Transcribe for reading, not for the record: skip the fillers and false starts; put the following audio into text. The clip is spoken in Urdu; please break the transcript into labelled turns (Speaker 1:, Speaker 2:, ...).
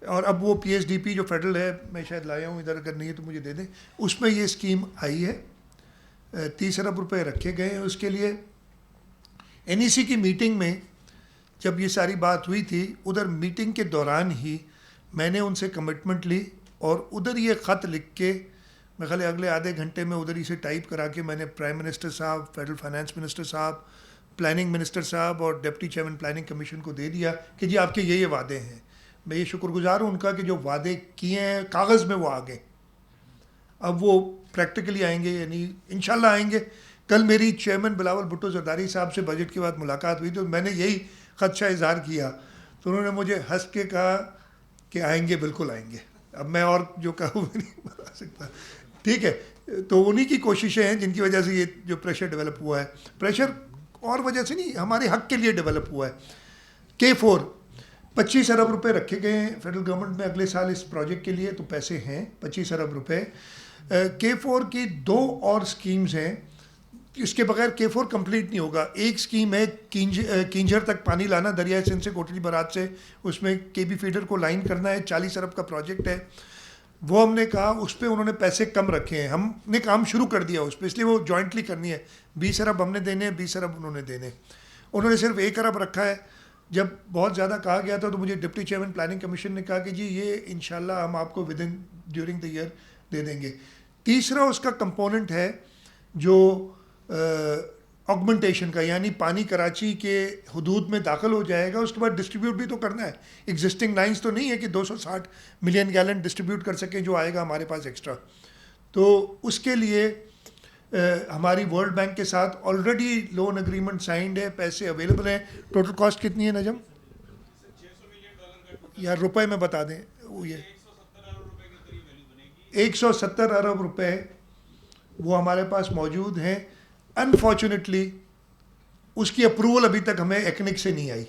Speaker 1: اور اب وہ پی ایس ڈی پی جو فیڈرل ہے، میں شاید لایا ہوں ادھر، اگر نہیں ہے تو مجھے دے دیں، اس میں یہ اسکیم آئی ہے. 30 ارب روپے رکھے گئے ہیں اس کے لیے. این ای سی کی میٹنگ میں جب یہ ساری بات ہوئی تھی، ادھر میٹنگ کے دوران ہی میں نے ان سے کمٹمنٹ لی، اور ادھر یہ خط لکھ کے میں خالی اگلے آدھے گھنٹے میں ادھر ہی سے ٹائپ کرا کے میں نے پرائم منسٹر صاحب، فیڈرل فائنانس منسٹر صاحب، پلاننگ منسٹر صاحب اور ڈپٹی چیئرمین پلاننگ کمیشن کو دے دیا کہ جی آپ کے یہ وعدے ہیں. میں یہ شکر گزار ہوں ان کا کہ جو وعدے کیے ہیں کاغذ میں وہ آ گئے. اب وہ پریکٹیکلی آئیں گے، یعنی انشاءاللہ آئیں گے. کل میری چیئرمین بلاول بھٹو زرداری صاحب سے بجٹ کے بعد ملاقات ہوئی تو میں نے یہی خدشہ اظہار کیا، تو انہوں نے مجھے ہنس کے کہا کہ آئیں گے، بالکل آئیں گے. اب میں اور جو کہوں میں نہیں بتا سکتا. ٹھیک ہے، تو انہی کی کوششیں ہیں جن کی وجہ سے یہ جو پریشر ڈیولپ ہوا ہے. پریشر اور وجہ سے نہیں، ہمارے حق کے لیے ڈیولپ ہوا ہے. K4 25 ارب روپے رکھے گئے ہیں فیڈرل گورنمنٹ میں اگلے سال اس پروجیکٹ کے لیے، تو پیسے ہیں 25 ارب روپے. K4 کی 2 اور اسکیمز ہیں، اس کے بغیر K4 کمپلیٹ نہیں ہوگا. ایک اسکیم ہے کینجھر تک پانی لانا دریائے سندھ سے کوٹلی برات سے، اس میں کے بی فیڈر کو لائن کرنا ہے، 40 ارب کا پروجیکٹ ہے. وہ ہم نے کہا اس پہ انہوں نے پیسے کم رکھے ہیں، ہم نے کام شروع کر دیا اس پہ، اس لیے وہ جوائنٹلی کرنی ہے. 20 ارب ہم نے دینے ہیں، 20 ارب انہوں نے دینے. انہوں نے صرف 1 ارب رکھا ہے. جب بہت زیادہ کہا گیا تھا تو مجھے ڈپٹی چیئرمین پلاننگ کمیشن نے کہا کہ جی یہ انشاءاللہ ہم آپ کو with in during the year دے دیں گے. تیسرا اس کا کمپوننٹ ہے جو آگمنٹیشن کا، یعنی پانی کراچی کے حدود میں داخل ہو جائے گا، اس کے بعد ڈسٹریبیوٹ بھی تو کرنا ہے. ایگزسٹنگ لائنس تو نہیں ہے کہ 260 ملین گیلن ڈسٹریبیوٹ کر سکیں جو آئے گا ہمارے پاس ایکسٹرا. تو اس کے لیے ہماری ورلڈ بینک کے ساتھ آلریڈی لون اگریمنٹ سائنڈ ہے، پیسے اویلیبل ہیں. ٹوٹل کاسٹ کتنی ہے نجم؟ یا روپے میں بتا دیں. وہ یہ 170 ارب روپے وہ ہمارے پاس موجود ہیں. انفارچونیٹلی اس کی اپروول ابھی تک ہمیں ایکنک سے نہیں آئی.